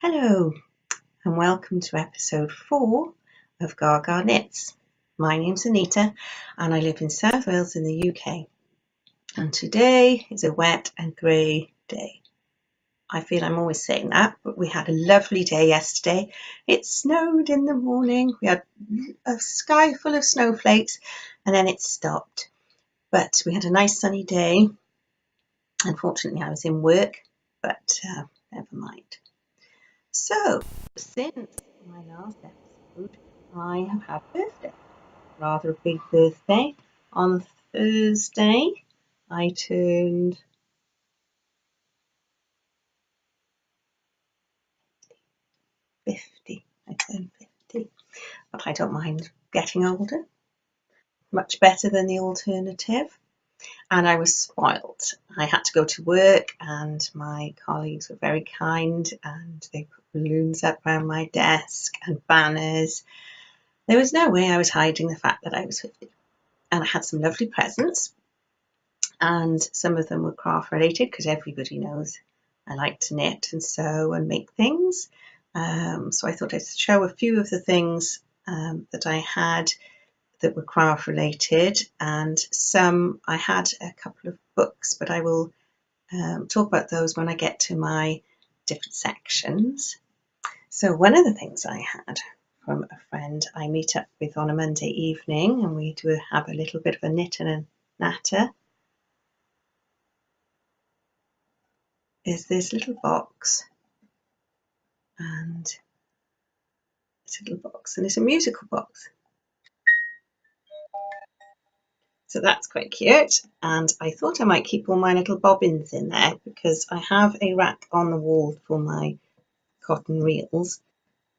Hello and welcome to episode 4 of Gaga Knits. My name's Anita and I live in South Wales in the UK, and today is a wet and grey day. I feel I'm always saying that, but we had a lovely day yesterday. It snowed in the morning, we had a sky full of snowflakes and then it stopped, but we had a nice sunny day. Unfortunately I was in work, but never mind. So, since my last episode, I have had a birthday, rather a big birthday. On Thursday, I turned 50. I turned 50, but I don't mind getting older. Much better than the alternative. And I was spoilt. I had to go to work and my colleagues were very kind and they put balloons up around my desk and banners. There was no way I was hiding the fact that I was 50. And I had some lovely presents, and some of them were craft related because everybody knows I like to knit and sew and make things. So I thought I'd show a few of the things that I had that were craft related, and some I had a couple of books, but I will talk about those when I get to my different sections. So one of the things I had from a friend I meet up with on a Monday evening, and we do have a little bit of a knit and a natter, is this little box, and it's a little box and it's a musical box. So that's quite cute, and I thought I might keep all my little bobbins in there because I have a rack on the wall for my cotton reels,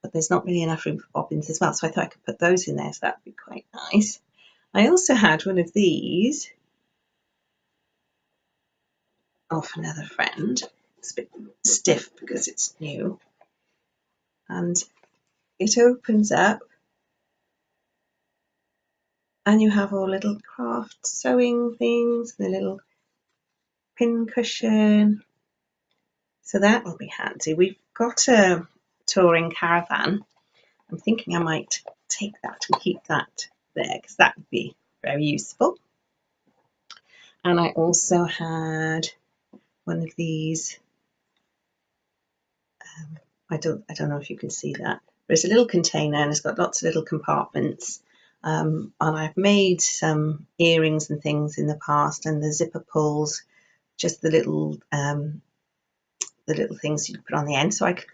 but there's not really enough room for bobbins as well, so I thought I could put those in there, so that would be quite nice. I also had one of these off another friend. It's a bit stiff because it's new, and it opens up and you have all little craft sewing things, the little pin cushion, so that will be handy. We've got a touring caravan. I'm thinking I might take that and keep that there because that would be very useful. And I also had one of these, I don't know if you can see that, but it's a little container and it's got lots of little compartments, and I've made some earrings and things in the past, and the zipper pulls, just the little things you put on the end, so I could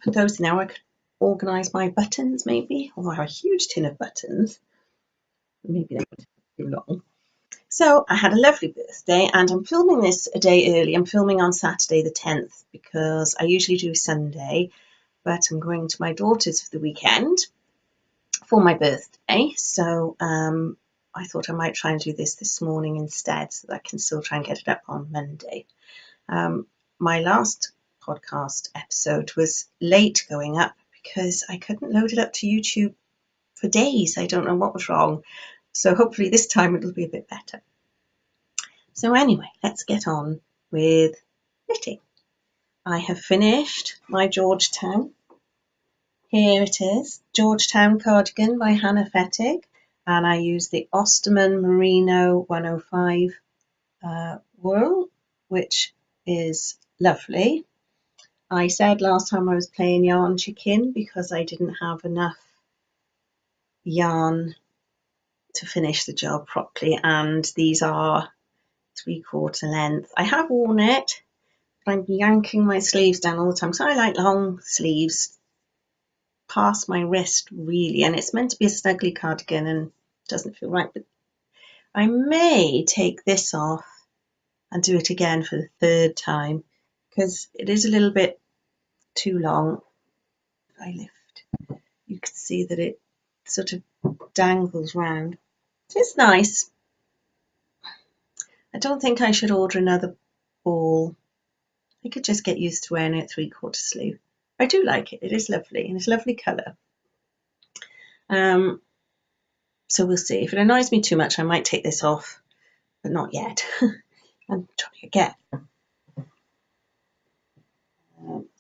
put those in there. I could organise my buttons maybe, or a huge tin of buttons, maybe that would be too long. So I had a lovely birthday, and I'm filming this a day early. I'm filming on Saturday the 10th because I usually do Sunday, but I'm going to my daughter's for the weekend for my birthday. So I thought I might try and do this morning instead so that I can still try and get it up on Monday. My last podcast episode was late going up because I couldn't load it up to YouTube for days. I don't know what was wrong. So hopefully this time it'll be a bit better. So anyway, let's get on with knitting. I have finished my Georgetown. Here it is, Georgetown cardigan by Hannah Fettig, and I use the Austermann Merino 105 wool, which is lovely. I said last time I was playing yarn chicken because I didn't have enough yarn to finish the job properly, and these are 3/4 length. I have worn it, but I'm yanking my sleeves down all the time, so I like long sleeves past my wrist really, and it's meant to be a snuggly cardigan and doesn't feel right, but I may take this off and do it again for the third time because it is a little bit too long. If I lift, you can see that it sort of dangles round. It's nice. I don't think I should order another ball. I could just get used to wearing it 3/4 sleeve. I do like it. It is lovely, and it's a lovely colour. So we'll see. If it annoys me too much, I might take this off, but not yet. I'm trying again.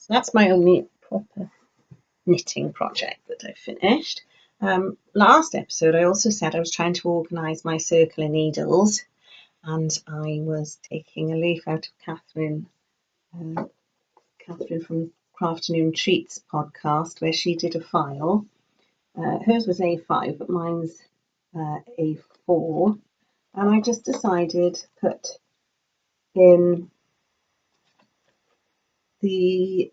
So that's my only proper knitting project that I finished. Last episode I also said I was trying to organise my circle of needles, and I was taking a leaf out of Catherine from Afternoon Treats podcast, where she did a file. Hers was A5, but mine's A4, and I just decided to put in the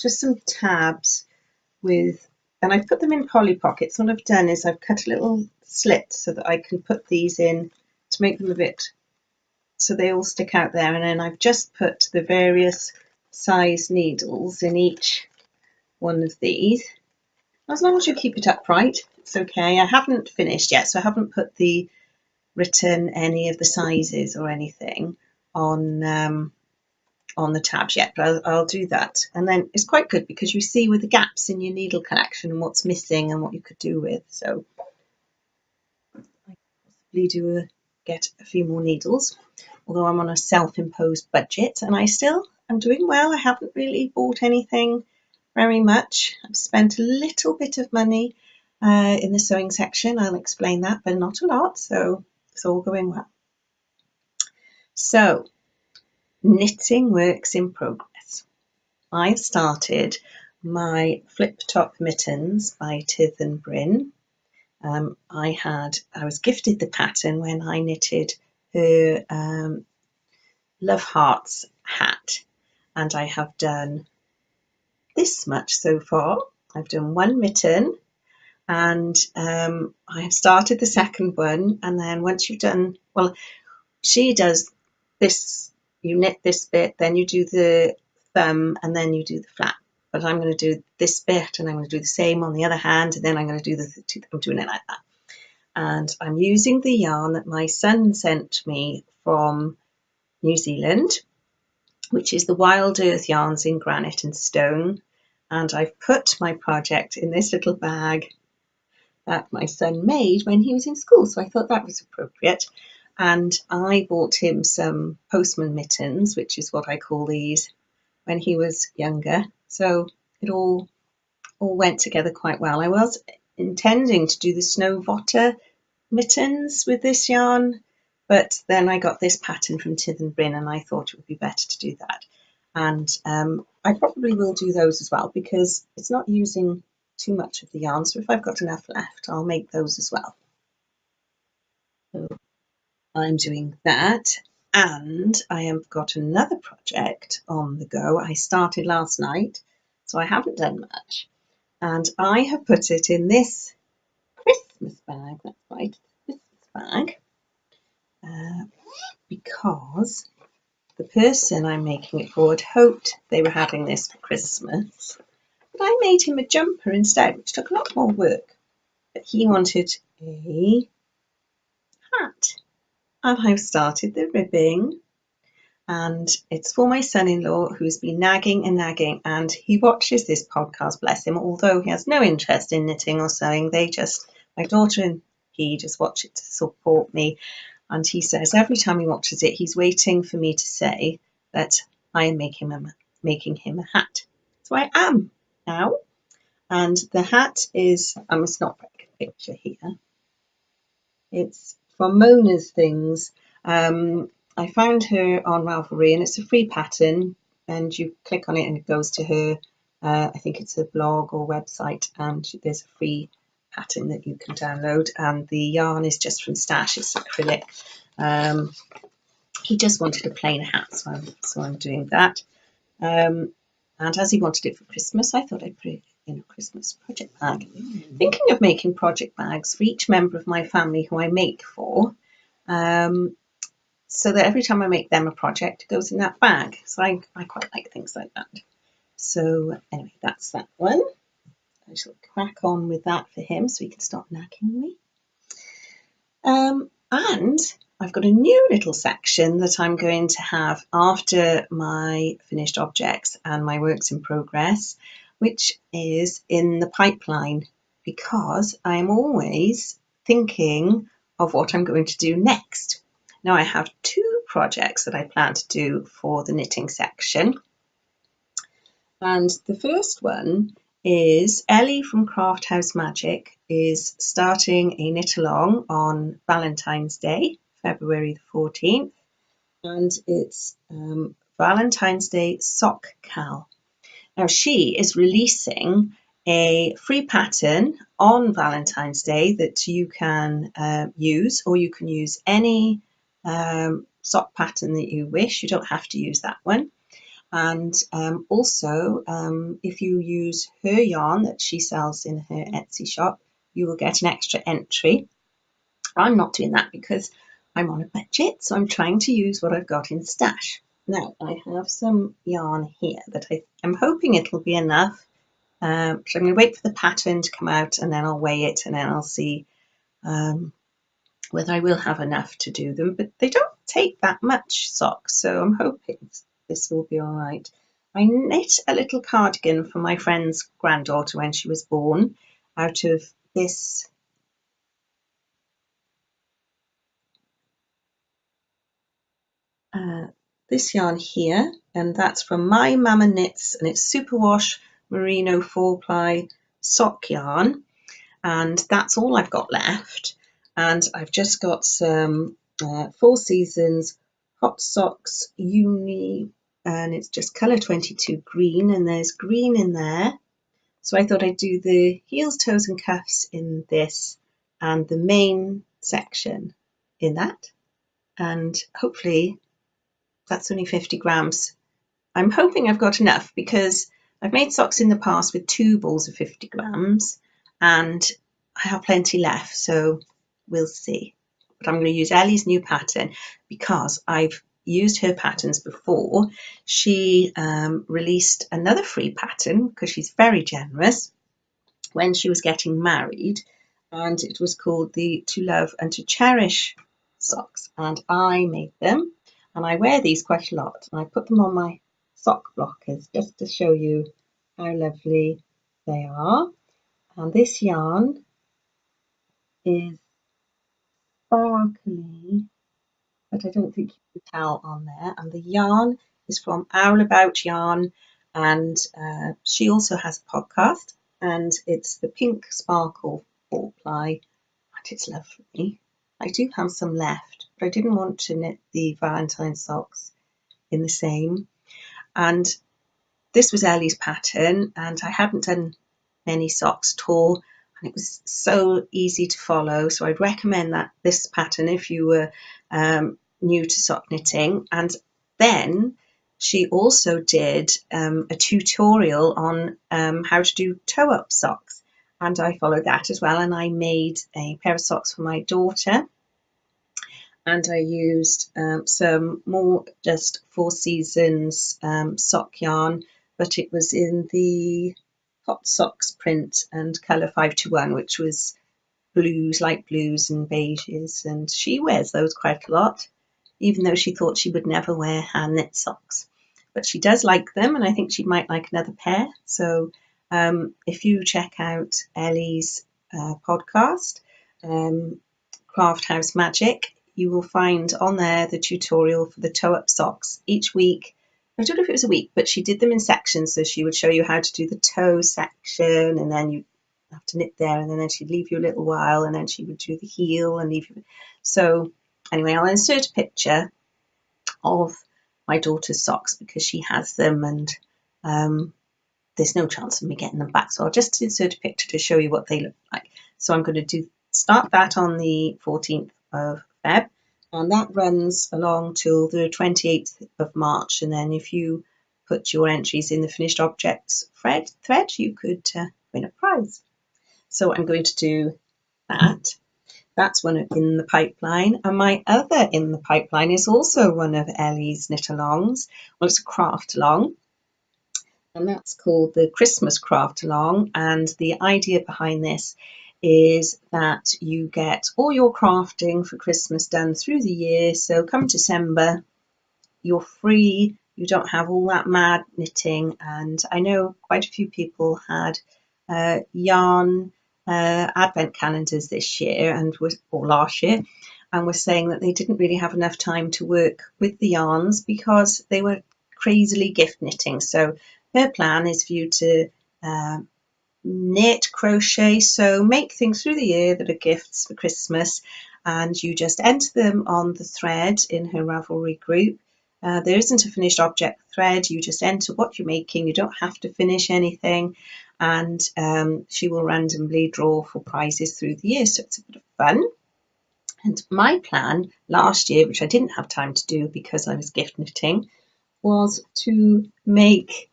just some tabs with, and I've put them in Polly Pockets. What I've done is I've cut a little slit so that I can put these in to make them a bit so they all stick out there, and then I've just put the various size needles in each one of these. As long as you keep it upright, it's okay. I haven't finished yet, so I haven't written any of the sizes or anything on the tabs yet, but I'll do that. And then it's quite good because you see with the gaps in your needle collection and what's missing and what you could do with. So I possibly get a few more needles, although I'm on a self-imposed budget, and I'm doing well. I haven't really bought anything very much. I've spent a little bit of money in the sewing section. I'll explain that, but not a lot, so it's all going well. So, knitting works in progress. I've started my flip top mittens by Tyddyn Bryn. I was gifted the pattern when I knitted her Love Hearts hat, and I have done this much so far. I've done one mitten, and I have started the second one, and then once you've done, well, she does this, you knit this bit, then you do the thumb, and then you do the flap. But I'm going to do this bit, and I'm going to do the same on the other hand, and then I'm going to do I'm doing it like that. And I'm using the yarn that my son sent me from New Zealand, which is the Wild Earth yarns in Granite and Stone. And I've put my project in this little bag that my son made when he was in school, so I thought that was appropriate. And I bought him some postman mittens, which is what I call these, when he was younger. So it all went together quite well. I was intending to do the Snow Votter mittens with this yarn, but then I got this pattern from Tyddyn Bryn, and I thought it would be better to do that. And I probably will do those as well, because it's not using too much of the yarn. So if I've got enough left, I'll make those as well. So I'm doing that, and I have got another project on the go. I started last night, so I haven't done much, and I have put it in this Christmas bag. That's right, Christmas bag, because the person I'm making it for had hoped they were having this for Christmas, but I made him a jumper instead, which took a lot more work. But he wanted a hat, and I've started the ribbing, and it's for my son-in-law, who's been nagging, and he watches this podcast, bless him, although he has no interest in knitting or sewing. My daughter and he just watch it to support me. And he says every time he watches it, he's waiting for me to say that I am making him a hat. So I am now. And the hat is, I must not break a picture here. It's from Mona's Things. I found her on Ravelry, and it's a free pattern. And you click on it and it goes to her, I think it's a blog or website. And there's a free pattern that you can download, and the yarn is just from Stash. It's acrylic. He just wanted a plain hat, so I'm doing that. And as he wanted it for Christmas, I thought I'd put it in a Christmas project bag. Thinking of making project bags for each member of my family who I make for, so that every time I make them a project, it goes in that bag. So I quite like things like that. So anyway, that's that one. I shall crack on with that for him so he can stop nagging me. And I've got a new little section that I'm going to have after my finished objects and my works in progress, which is in the pipeline, because I'm always thinking of what I'm going to do next. Now I have 2 projects that I plan to do for the knitting section. And the first one is Ellie from CraftHouse Magic is starting a knit along on Valentine's Day, February the 14th, and it's Valentine's Day Sock Cal. Now she is releasing a free pattern on Valentine's Day that you can use, or you can use any sock pattern that you wish. You don't have to use that one. And also, if you use her yarn that she sells in her Etsy shop, you will get an extra entry. I'm not doing that because I'm on a budget, so I'm trying to use what I've got in stash. Now, I have some yarn here that I'm hoping it'll be enough. So I'm going to wait for the pattern to come out, and then I'll weigh it, and then I'll see whether I will have enough to do them. But they don't take that much socks, so I'm hoping this will be all right. I knit a little cardigan for my friend's granddaughter when she was born out of this this yarn here, and that's from My Mama Knits, and it's Superwash Merino 4-ply sock yarn, and that's all I've got left. And I've just got some Four Seasons Hot Socks Uni, and it's just colour 22 green, and there's green in there. So I thought I'd do the heels, toes and cuffs in this, and the main section in that, and hopefully that's only 50 grams. I'm hoping I've got enough because I've made socks in the past with 2 balls of 50 grams and I have plenty left, so we'll see. But I'm going to use Ellie's new pattern because I've used her patterns before. She released another free pattern because she's very generous when she was getting married, and it was called the To Love and To Cherish socks, and I made them. And I wear these quite a lot, and I put them on my sock blockers just to show you how lovely they are. And this yarn is sparkly, but I don't think you can tell on there. And the yarn is from Owl About Yarn, and she also has a podcast, and it's the Pink Sparkle 4-ply, and it's lovely. I do have some left, but I didn't want to knit the Valentine socks in the same. And this was Ellie's pattern, and I hadn't done many socks at all, and it was so easy to follow. So I'd recommend this pattern if you were new to sock knitting. And then she also did a tutorial on how to do toe-up socks, and I followed that as well. And I made a pair of socks for my daughter. And I used some more just Four Seasons sock yarn, but it was in the Hot Socks print and colour 521, which was blues, light blues and beiges. And she wears those quite a lot, even though she thought she would never wear hand knit socks. But she does like them, and I think she might like another pair. So if you check out Ellie's podcast, CraftHouse Magic, you will find on there the tutorial for the toe-up socks each week. I don't know if it was a week, but she did them in sections. So she would show you how to do the toe section, and then you have to knit there, and then she'd leave you a little while, and then she would do the heel and leave you. So anyway, I'll insert a picture of my daughter's socks because she has them, and there's no chance of me getting them back. So I'll just insert a picture to show you what they look like. So I'm going to start that on the 14th of Feb, and that runs along till the 28th of March. And then if you put your entries in the finished objects thread, you could win a prize. So I'm going to do that. That's one in the pipeline. And my other in the pipeline is also one of Ellie's knit alongs. Well, it's a craft along, and that's called the Christmas Craft Along. And the idea behind this is that you get all your crafting for Christmas done through the year. So come December, you're free, you don't have all that mad knitting. And I know quite a few people had yarn advent calendars this year or last year, and were saying that they didn't really have enough time to work with the yarns because they were crazily gift knitting. So her plan is for you to knit, crochet, sew, make things through the year that are gifts for Christmas, and you just enter them on the thread in her Ravelry group. There isn't a finished object thread, you just enter what you're making, you don't have to finish anything, and she will randomly draw for prizes through the year, so it's a bit of fun. And my plan last year, which I didn't have time to do because I was gift knitting, was to make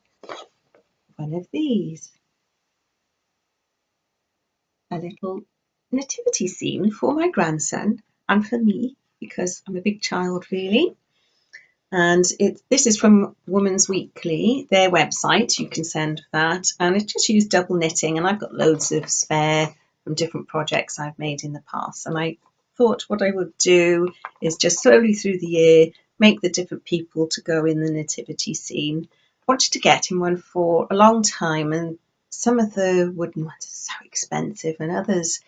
one of these, a little nativity scene for my grandson and for me, because I'm a big child really. And this is from Women's Weekly, their website. You can send that, and it just used double knitting, and I've got loads of spare from different projects I've made in the past. And I thought what I would do is just slowly through the year make the different people to go in the nativity scene. I wanted to get in one for a long time, and some of the wooden ones are so expensive, and others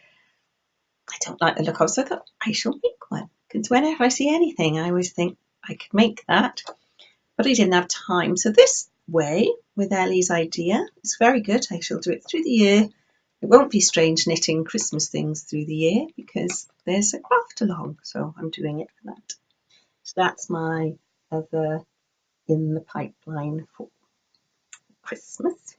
I don't like the look of. So I thought I shall make one, because whenever I see anything, I always think I could make that, but I didn't have time. So this way, with Ellie's idea, it's very good. I shall do it through the year. It won't be strange knitting Christmas things through the year because there's a craft along, so I'm doing it for that. So that's my other in the pipeline for Christmas.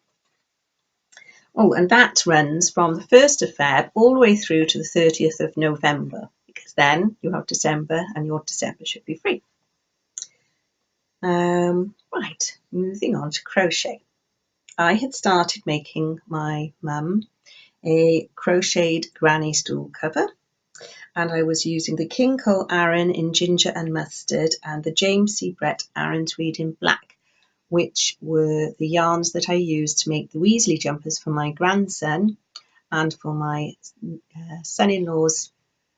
Oh, and that runs from the 1st of Feb all the way through to the 30th of November, because then you have December and your December should be free. Right, moving on to crochet. I had started making my mum a crocheted granny stool cover, and I was using the King Cole Aran in ginger and mustard and the James C. Brett Aran tweed in black, which were the yarns that I used to make the Weasley jumpers for my grandson and for my son-in-law's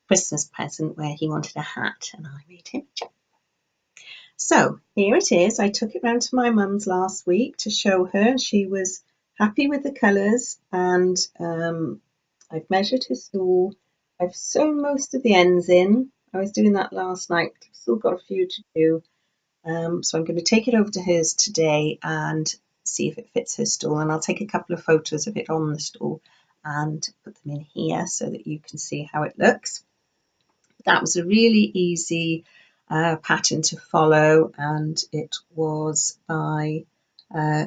Christmas present, where he wanted a hat and I made him a jumper. So here it is. I took it round to my mum's last week to show her, and she was happy with the colours, and I've measured his stool. I've sewn most of the ends in. I was doing that last night. I've still got a few to do. So I'm going to take it over to hers today and see if it fits her stool, and I'll take a couple of photos of it on the stool and put them in here so that you can see how it looks. That was a really easy pattern to follow, and it was by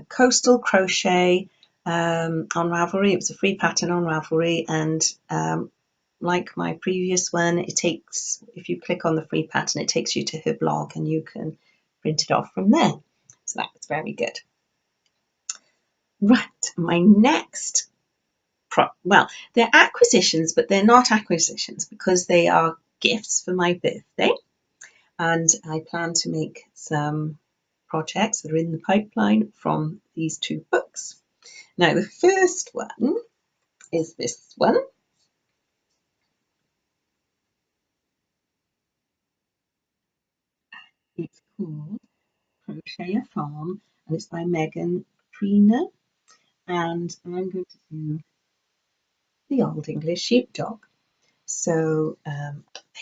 Coastal Crochet on Ravelry. It was a free pattern on Ravelry, and like my previous one, it takes, if you click on the free pattern, it takes you to her blog and you can print it off from there. So that was very good. Right, my next well, they're acquisitions, but they're not acquisitions because they are gifts for my birthday, and I plan to make some projects that are in the pipeline from these two books. Now the first one is this one. It's called Crochet a Farm, and it's by Megan Preener, and I'm going to do the Old English Sheepdog. So they're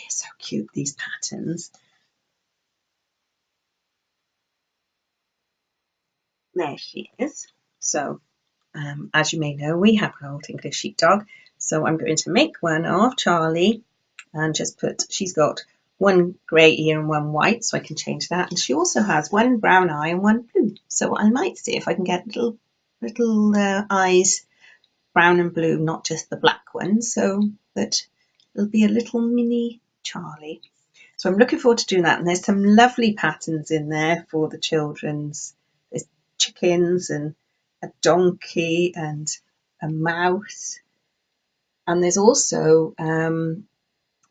so cute, these patterns. There she is. So as you may know, we have an Old English Sheepdog. So I'm going to make one of Charlie and just put, she's got one grey ear and one white, so I can change that. And she also has one brown eye and one blue. So I might see if I can get little eyes, brown and blue, not just the black one, so that it'll be a little mini Charlie. So I'm looking forward to doing that. And there's some lovely patterns in there for the children's. There's chickens and a donkey and a mouse. And there's also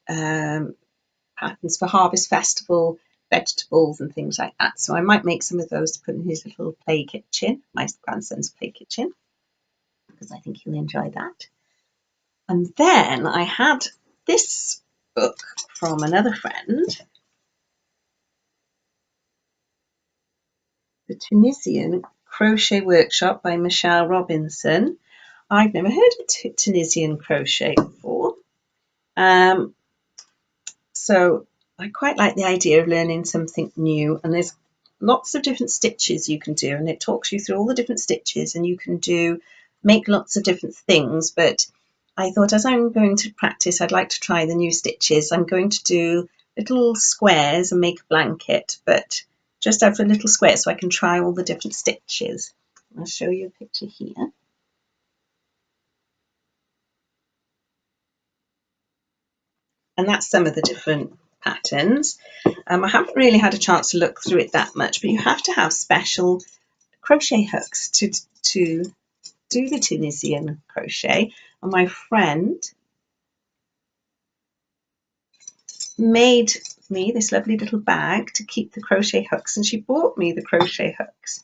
patterns for Harvest Festival, vegetables and things like that. So I might make some of those to put in his little play kitchen, my grandson's play kitchen, because I think he'll enjoy that. And then I had this book from another friend, The Tunisian Crochet Workshop by Michelle Robinson. I've never heard of Tunisian crochet before. So I quite like the idea of learning something new, and there's lots of different stitches you can do, and it talks you through all the different stitches, and you can make lots of different things. But I thought, as I'm going to practice, I'd like to try the new stitches. I'm going to do little squares and make a blanket, but just out of little squares so I can try all the different stitches. I'll show you a picture here. And that's some of the different patterns. I haven't really had a chance to look through it that much, but you have to have special crochet hooks to do the Tunisian crochet. And my friend made me this lovely little bag to keep the crochet hooks, and she bought me the crochet hooks.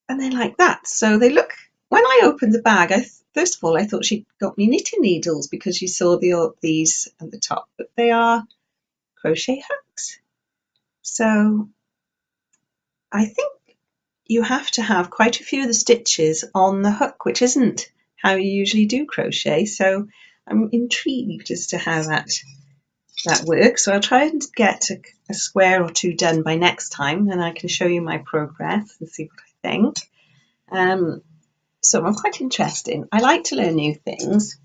And they're like that. So they look, when I opened the bag, first of all, I thought she'd got me knitting needles because you saw these at the top, but they are crochet hooks. So I think you have to have quite a few of the stitches on the hook, which isn't how you usually do crochet. So I'm intrigued as to how that works. So I'll try and get a square or two done by next time, and I can show you my progress and see what I think. So I'm quite interested. I like to learn new things.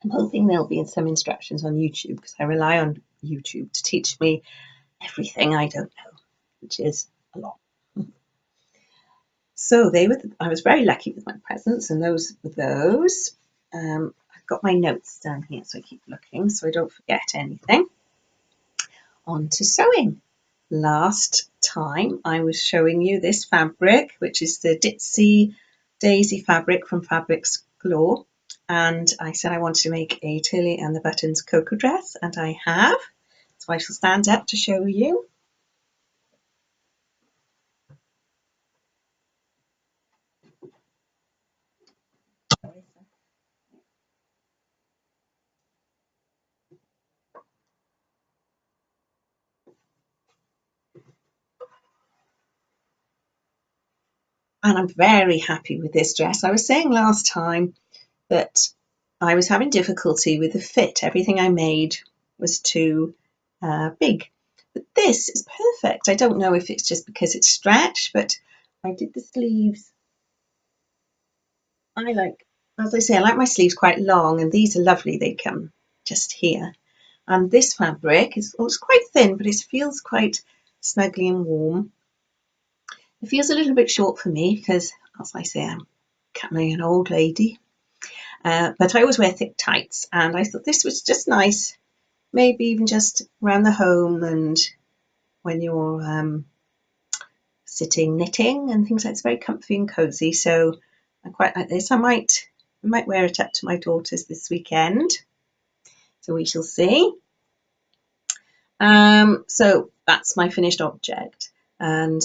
I'm hoping there'll be some instructions on YouTube, because I rely on YouTube to teach me everything I don't know, which is a lot. So I was very lucky with my presents, and those were those. I've got my notes down here, so I keep looking so I don't forget anything. On to sewing. Last time I was showing you this fabric, which is the Ditzy Daisy fabric from Fabrics Galore, and I said I wanted to make a Tilly and the Buttons cocoa dress, and I have. So I shall stand up to show you. And I'm very happy with this dress. I was saying last time that I was having difficulty with the fit. Everything I made was too big. But this is perfect. I don't know if it's just because it's stretch, but I did the sleeves. As I say, I like my sleeves quite long, and these are lovely. They come just here. And this fabric it's quite thin, but it feels quite snuggly and warm. It feels a little bit short for me because, as I say, I'm becoming an old lady. But I always wear thick tights, and I thought this was just nice, maybe even just around the home and when you're sitting knitting and things like that. It's very comfy and cozy, so I quite like this. I might wear it up to my daughter's this weekend, so we shall see. So that's my finished object, and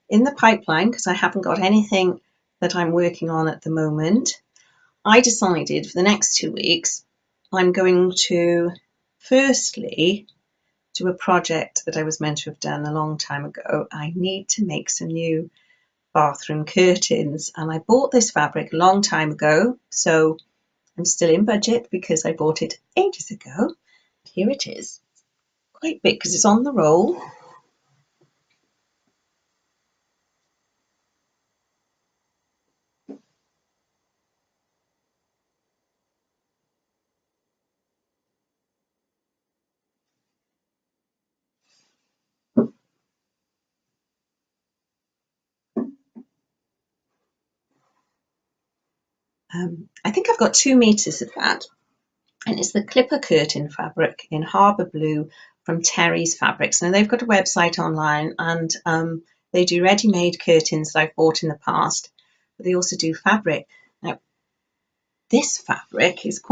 in the pipeline, because I haven't got anything that I'm working on at the moment, I decided for the next 2 weeks I'm going to firstly do a project that I was meant to have done a long time ago. I need to make some new bathroom curtains, and I bought this fabric a long time ago, so I'm still in budget because I bought it ages ago. Here it is, quite big because it's on the roll. I think I've got 2 meters of that, and it's the clipper curtain fabric in Harbour Blue from Terry's Fabrics. Now they've got a website online, and they do ready-made curtains that I've bought in the past, but they also do fabric. Now this fabric is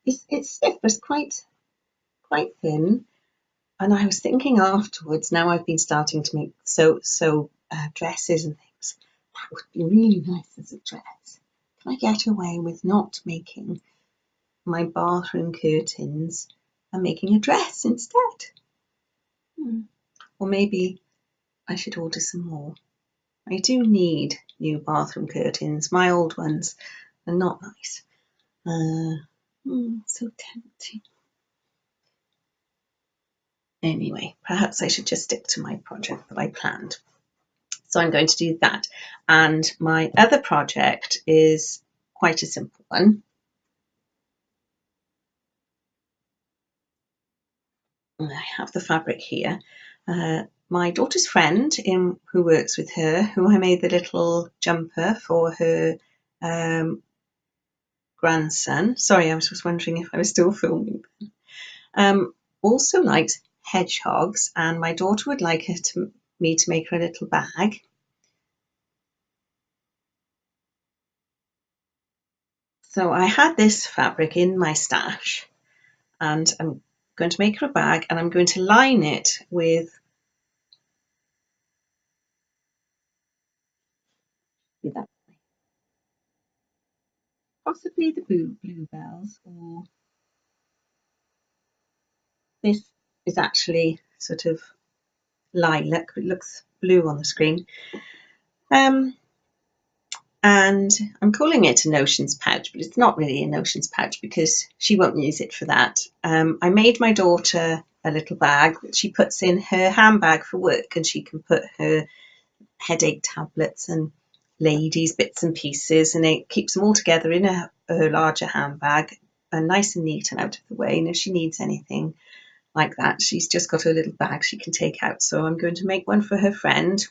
it's stiff, but it's quite thin. And I was thinking afterwards, now I've been starting to make dresses and things, that would be really nice as a dress. Can I get away with not making my bathroom curtains and making a dress instead? Or maybe I should order some more. I do need new bathroom curtains. My old ones are not nice. So tempting. Anyway, perhaps I should just stick to my project that I planned. So I'm going to do that. And my other project is quite a simple one. I have the fabric here. My daughter's friend who works with her, who I made the little jumper for her grandson. Sorry, I was just wondering if I was still filming. Also likes hedgehogs, and my daughter would like me to make her a little bag. So I had this fabric in my stash, and I'm going to make her a bag, and I'm going to line it with that, possibly the bluebells, or this is actually sort of lilac. It looks blue on the screen. And I'm calling it a notions pouch, but it's not really a notions pouch because she won't use it for that. I made my daughter a little bag that she puts in her handbag for work, and she can put her headache tablets and ladies' bits and pieces, and it keeps them all together in her larger handbag, and nice and neat and out of the way. And if she needs anything like that, she's just got a little bag she can take out. So I'm going to make one for her friend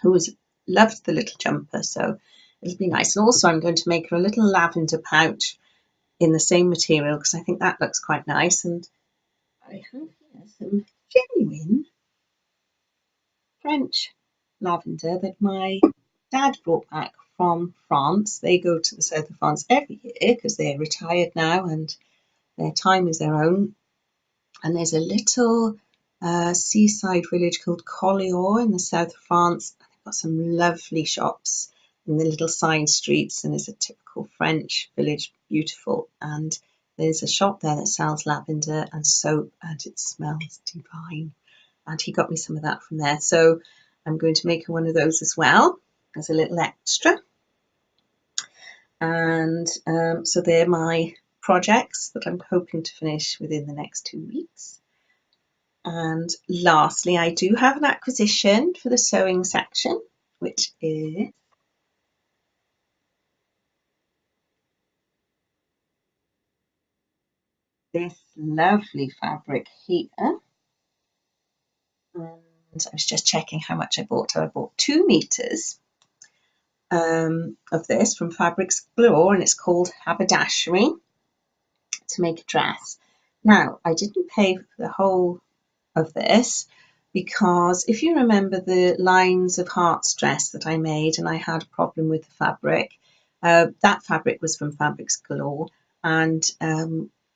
who's loved the little jumper, so it'll be nice. And also I'm going to make her a little lavender pouch in the same material because I think that looks quite nice. And I have here some genuine French lavender that my dad brought back from France. They go to the south of France every year because they're retired now and their time is their own. And there's a little seaside village called Colourway in the south of France. They've got some lovely shops in the little side streets, and it's a typical French village, beautiful. And there's a shop there that sells lavender and soap, and it smells divine. And he got me some of that from there. So I'm going to make one of those as well as a little extra. And so they're my projects that I'm hoping to finish within the next 2 weeks. And lastly, I do have an acquisition for the sewing section, which is this lovely fabric here. And I was just checking how much I bought. So I bought 2 meters of this from Fabrics Galore, and it's called Haberdashery, to make a dress. Now, I didn't pay for the whole of this because if you remember the lines of hearts dress that I made and I had a problem with the fabric, that fabric was from Fabrics Galore, and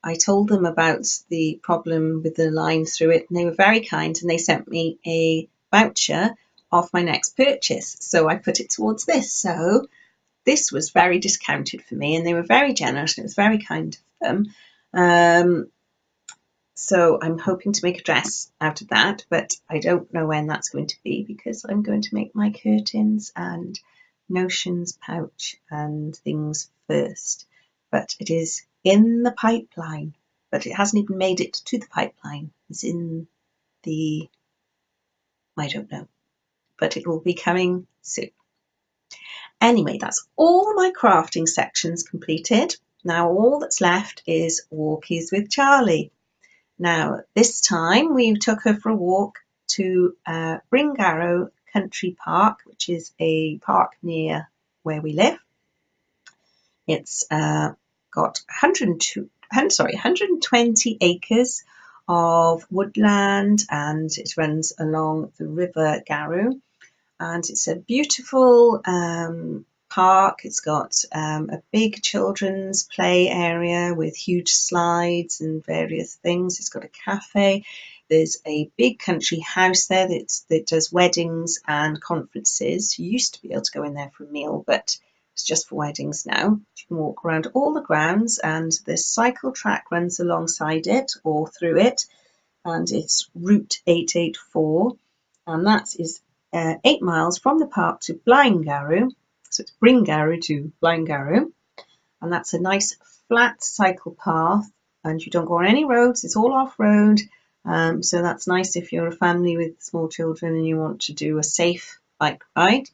I told them about the problem with the line through it, and they were very kind and they sent me a voucher off my next purchase, so I put it towards this. So this was very discounted for me and they were very generous and it was very kind of them. So I'm hoping to make a dress out of that, but I don't know when that's going to be because I'm going to make my curtains and notions pouch and things first. But it is in the pipeline, but it hasn't even made it to the pipeline. It's in the, I don't know, but it will be coming soon. Anyway, that's all my crafting sections completed. Now all that's left is walkies with Charlie. Now, this time we took her for a walk to Bryn Country Park, which is a park near where we live. It's got 120 acres of woodland, and it runs along the River Garw. And it's a beautiful park. It's got a big children's play area with huge slides and various things. It's got a cafe. There's a big country house there that does weddings and conferences. You used to be able to go in there for a meal, but it's just for weddings now. You can walk around all the grounds, and the cycle track runs alongside it or through it, and it's Route 884, and that is 8 miles from the park to Blaengarrow. So it's Bryn Garw to Blaengarrow. and that's a nice flat cycle path, and you don't go on any roads, it's all off-road. So that's nice if you're a family with small children and you want to do a safe bike ride.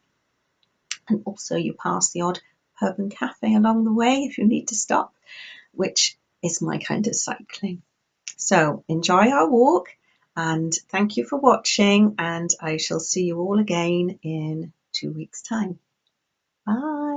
And also you pass the odd pub and cafe along the way if you need to stop, which is my kind of cycling. So enjoy our walk, and thank you for watching, and I shall see you all again in 2 weeks' time. Bye.